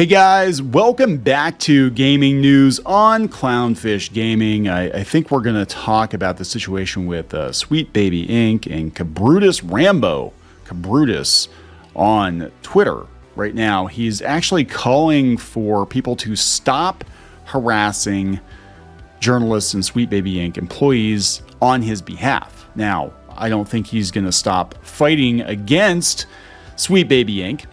Hey guys, welcome back to Gaming News on Clownfish Gaming. I think we're going to talk about the situation with Sweet Baby Inc. and Kabrutus on Twitter right now. He's actually calling for people to stop harassing journalists and Sweet Baby Inc. employees on his behalf. Now, I don't think he's going to stop fighting against Sweet Baby Inc.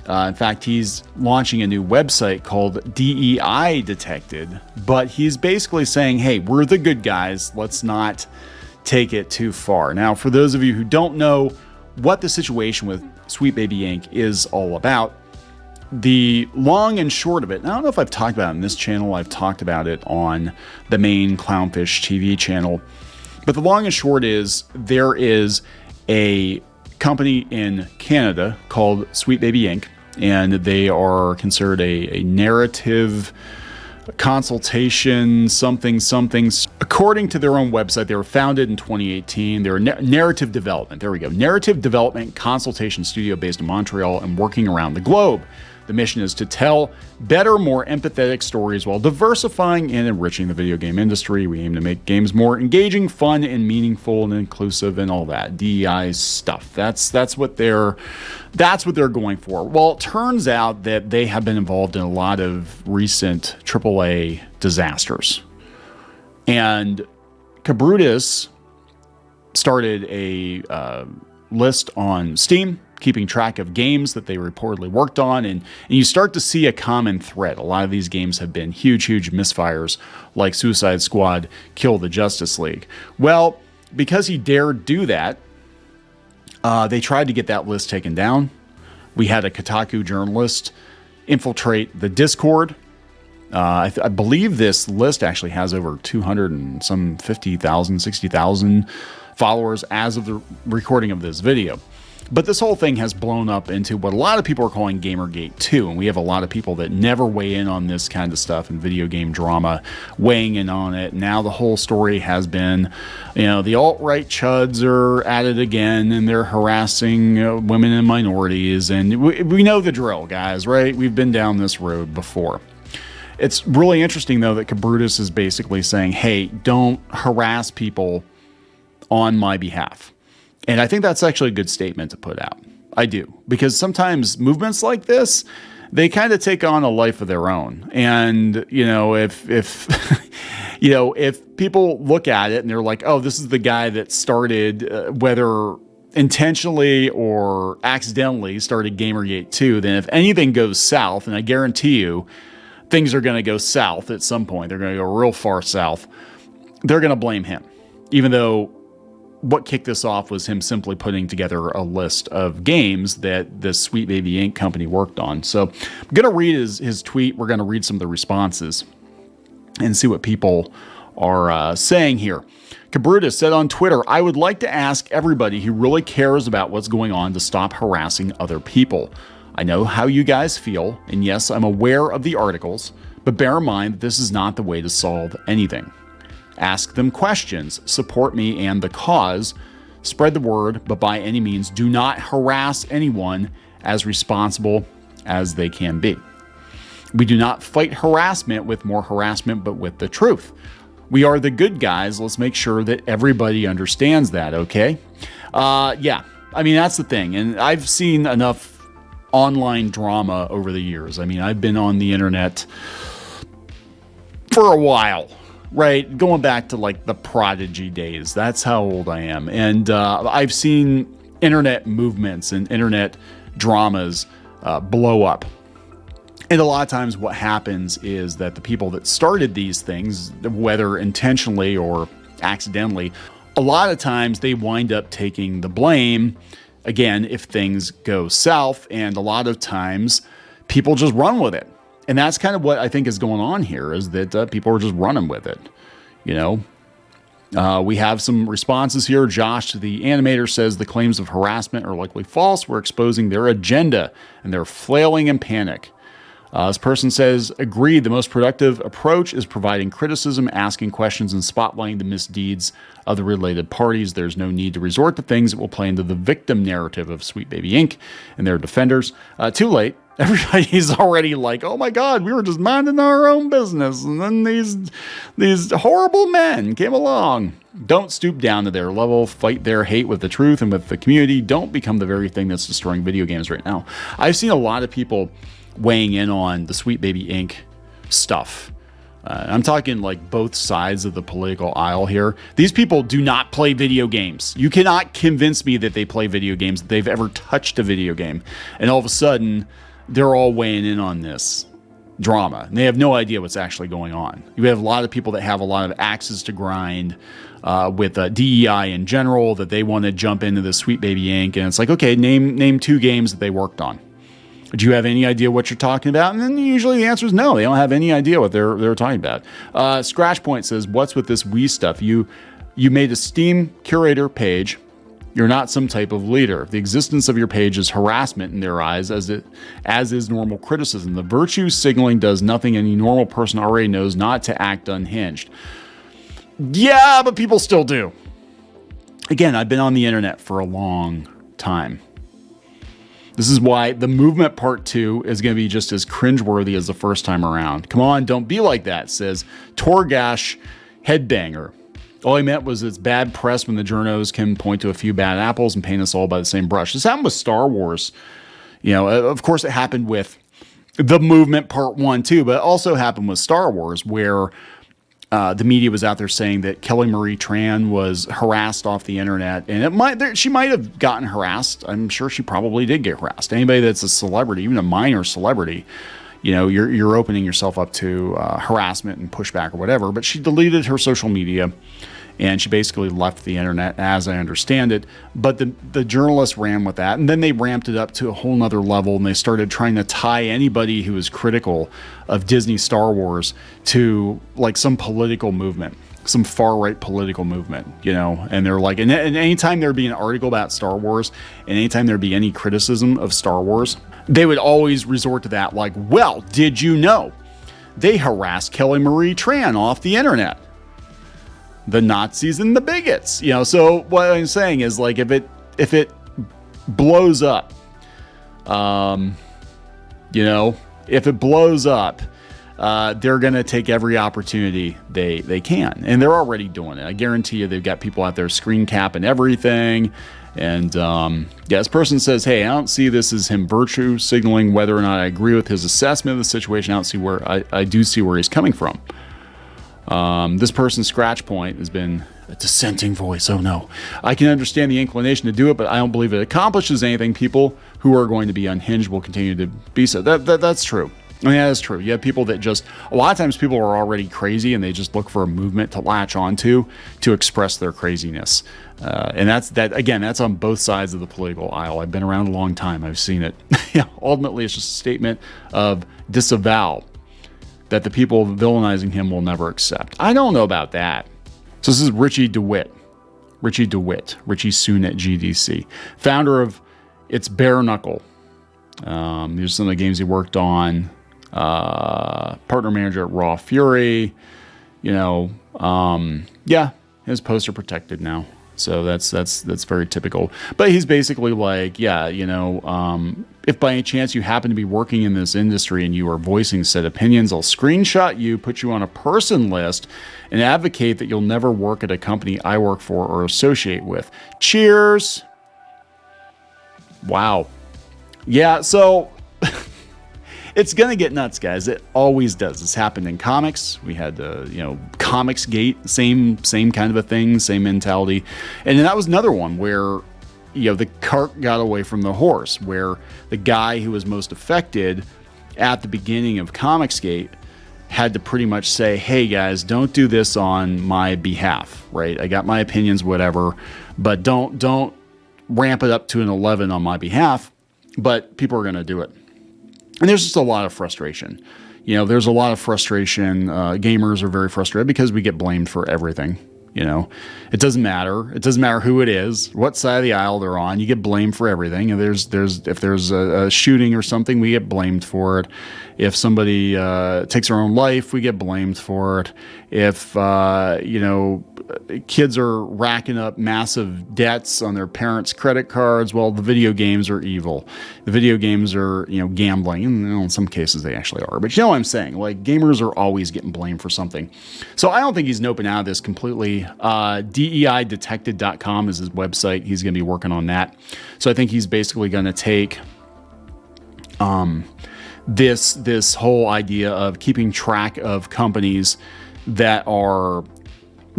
In fact, he's launching a new website called DEI Detected, but he's basically saying, hey, we're the good guys. Let's not take it too far. Now, for those of you who don't know what the situation with Sweet Baby Inc. is all about, the long and short of it, and I don't know if I've talked about it on this channel, I've talked about it on the main Clownfish TV channel, but the long and short is there is a company in Canada called Sweet Baby Inc., and they are considered a narrative consultation something. According to their own website, they were founded in 2018. They're a narrative development. There we go. Narrative development consultation studio based in Montreal and working around the globe. The mission is to tell better, more empathetic stories while diversifying and enriching the video game industry. We aim to make games more engaging, fun, and meaningful, and inclusive, and all that DEI stuff. That's what they're going for. Well, it turns out that they have been involved in a lot of recent AAA disasters, and Kabrutus started a list on Steam, keeping track of games that they reportedly worked on, and you start to see a common thread. A lot of these games have been huge misfires, like Suicide Squad, Kill the Justice League. Well, because he dared do that, they tried to get that list taken down. We had a Kotaku journalist infiltrate the Discord. I believe this list actually has over 200 and some 50,000, 60,000 followers as of the recording of this video. But this whole thing has blown up into what a lot of people are calling GamerGate 2, and we have a lot of people that never weigh in on this kind of stuff and video game drama weighing in on it. Now the whole story has been, the alt-right chuds are at it again, and they're harassing women and minorities, and we know the drill, guys, right? We've been down this road before. It's really interesting, though, that Kabrutus is basically saying, hey, don't harass people on my behalf. And I think that's actually a good statement to put out. I do. Because sometimes movements like this, they kind of take on a life of their own. And, if people look at it and they're like, oh, this is the guy that started, whether intentionally or accidentally started GamerGate 2, then if anything goes south, and I guarantee you things are going to go south at some point, they're going to go real far south, they're going to blame him. Even though what kicked this off was him simply putting together a list of games that the Sweet Baby Inc. company worked on. So I'm going to read his tweet. We're going to read some of the responses and see what people are saying here. Kabrutus said on Twitter, I would like to ask everybody who really cares about what's going on to stop harassing other people. I know how you guys feel, and yes, I'm aware of the articles, but bear in mind that this is not the way to solve anything. Ask them questions, support me and the cause, spread the word, but by any means do not harass anyone as responsible as they can be. We do not fight harassment with more harassment, but with the truth. We are the good guys. Let's make sure that everybody understands that, okay? Yeah, I mean, that's the thing. And I've seen enough online drama over the years. I mean, I've been on the internet for a while. Right, going back to like the Prodigy days. That's how old I am. And I've seen internet movements and internet dramas blow up. And a lot of times what happens is that the people that started these things, whether intentionally or accidentally, a lot of times they wind up taking the blame, again, if things go south. And a lot of times people just run with it. And that's kind of what I think is going on here, is that people are just running with it. We have some responses here. Josh, the animator, says the claims of harassment are likely false. We're exposing their agenda, and they're flailing in panic. This person says, agreed, the most productive approach is providing criticism, asking questions, and spotlighting the misdeeds of the related parties. There's no need to resort to things that will play into the victim narrative of Sweet Baby Inc. and their defenders. Too late. Everybody's already like, oh my God, we were just minding our own business. And then these horrible men came along. Don't stoop down to their level. Fight their hate with the truth and with the community. Don't become the very thing that's destroying video games right now. I've seen a lot of people weighing in on the Sweet Baby Inc. stuff. I'm talking like both sides of the political aisle here. These people do not play video games. You cannot convince me that they play video games, that they've ever touched a video game. And all of a sudden, they're all weighing in on this drama. And they have no idea what's actually going on. You have a lot of people that have a lot of axes to grind with DEI in general, that they want to jump into the Sweet Baby Inc. And it's like, okay, name 2 games that they worked on. Do you have any idea what you're talking about? And then usually the answer is no. They don't have any idea what they're talking about. Scratchpoint says, what's with this Wii stuff? You made a Steam curator page. You're not some type of leader. The existence of your page is harassment in their eyes, as is normal criticism. The virtue signaling does nothing any normal person already knows, not to act unhinged. Yeah, but people still do. Again, I've been on the internet for a long time. This is why the movement part 2 is going to be just as cringeworthy as the first time around. Come on, don't be like that, says Torgash Headbanger. All he meant was it's bad press when the journos can point to a few bad apples and paint us all by the same brush. This happened with Star Wars. You know, of course it happened with the movement part 1 too, but it also happened with Star Wars, where the media was out there saying that Kelly Marie Tran was harassed off the internet, and she might have gotten harassed. I'm sure she probably did get harassed. Anybody that's a celebrity, even a minor celebrity, you know, you're opening yourself up to harassment and pushback or whatever. But she deleted her social media, and she basically left the internet, as I understand it. But the journalists ran with that, and then they ramped it up to a whole nother level, and they started trying to tie anybody who was critical of Disney Star Wars to like some political movement, some far-right political movement, you know. And they're like, and anytime there'd be an article about Star Wars, and anytime there'd be any criticism of Star Wars, they would always resort to that, like, well, did you know they harassed Kelly Marie Tran off the internet? The Nazis and the bigots, you know. So what I'm saying is, like, if it blows up, you know, if it blows up, they're going to take every opportunity they can. And they're already doing it. I guarantee you they've got people out there screen capping everything. And yeah, this person says, hey, I don't see this as him virtue signaling whether or not I agree with his assessment of the situation. I don't see where I do see where he's coming from. This person's scratch point has been a dissenting voice. Oh no. I can understand the inclination to do it, but I don't believe it accomplishes anything. People who are going to be unhinged will continue to be so. That's true. I mean, that is true. You have people that just, a lot of times people are already crazy and they just look for a movement to latch onto to express their craziness. And that's on both sides of the political aisle. I've been around a long time. I've seen it. Yeah, ultimately, it's just a statement of disavowal that the people villainizing him will never accept. I don't know about that. So this is Richie DeWitt, Richie soon at GDC, founder of It's Bare Knuckle. These are some of the games he worked on. Partner manager at Raw Fury. You know, yeah, his posts are protected now. So that's very typical. But he's basically like, yeah, you know, if by any chance you happen to be working in this industry and you are voicing said opinions, I'll screenshot you, put you on a person list, and advocate that you'll never work at a company I work for or associate with. Cheers. Wow. Yeah, so it's going to get nuts, guys. It always does. It's happened in comics. We had, you know, Comicsgate, same kind of a thing, same mentality. And then that was another one where, you know, the cart got away from the horse, where the guy who was most affected at the beginning of Comicsgate had to pretty much say, hey, guys, don't do this on my behalf, right? I got my opinions, whatever, but don't ramp it up to an 11 on my behalf, but people are going to do it. And there's just a lot of frustration. You know, there's a lot of frustration. Gamers are very frustrated because we get blamed for everything. You know, it doesn't matter. It doesn't matter who it is, what side of the aisle they're on. You get blamed for everything. And if there's a shooting or something, we get blamed for it. If somebody takes their own life, we get blamed for it. If kids are racking up massive debts on their parents' credit cards, well, the video games are evil. The video games are, gambling. And in some cases they actually are. But you know what I'm saying? Like, gamers are always getting blamed for something. So I don't think he's noping out of this completely. DEIdetected.com is his website. He's going to be working on that. So I think he's basically going to take this whole idea of keeping track of companies that are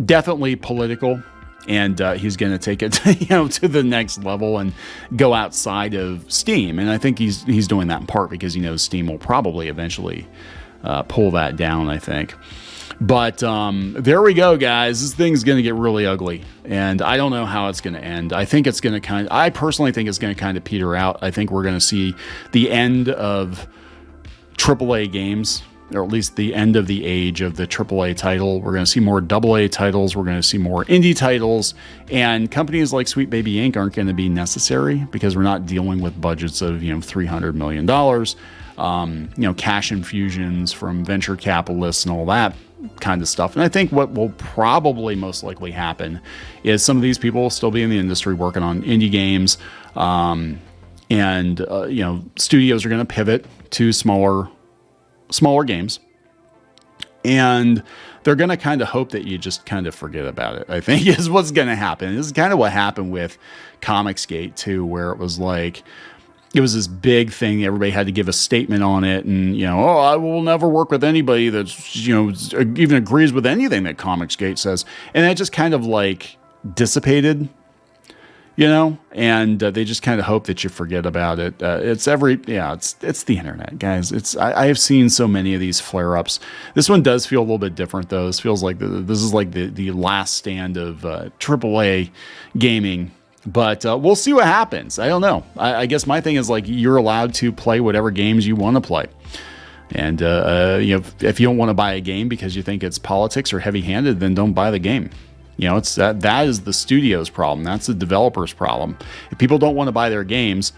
definitely political, and he's going to take it to the next level and go outside of Steam. And I think he's doing that in part because he knows Steam will probably eventually pull that down, I think. But there we go, guys. This thing's going to get really ugly, and I don't know how it's going to end. I think it's going to I personally think it's going to kind of peter out. I think we're going to see the end of AAA games, or at least the end of the age of the AAA title. We're going to see more AA titles. We're going to see more indie titles, and companies like Sweet Baby Inc. aren't going to be necessary because we're not dealing with budgets of $300 million, cash infusions from venture capitalists and all that kind of stuff. And I think what will probably most likely happen is some of these people will still be in the industry working on indie games, and studios are going to pivot to smaller games, and they're going to kind of hope that you just kind of forget about it, I think, is what's going to happen. This is kind of what happened with Comicsgate too, where it was like, it was this big thing. Everybody had to give a statement on it, and I will never work with anybody that's even agrees with anything that Comicsgate says, and that just kind of like dissipated. And they just kind of hope that you forget about it. It's the internet, guys. I have seen so many of these flare-ups. This one does feel a little bit different, though. This feels like this is like the last stand of AAA gaming. But we'll see what happens. I don't know. I guess my thing is, like, you're allowed to play whatever games you want to play. And if you don't want to buy a game because you think it's politics or heavy-handed, then don't buy the game. It's that is the studio's problem. That's the developer's problem. If people don't want to buy their games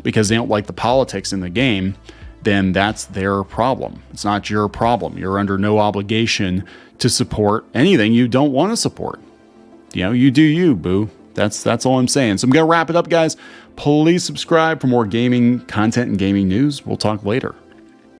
because they don't like the politics in the game, then that's their problem. It's not your problem. You're under no obligation to support anything you don't want to support. You do you, boo. That's all I'm saying. So I'm going to wrap it up, guys. Please subscribe for more gaming content and gaming news. We'll talk later.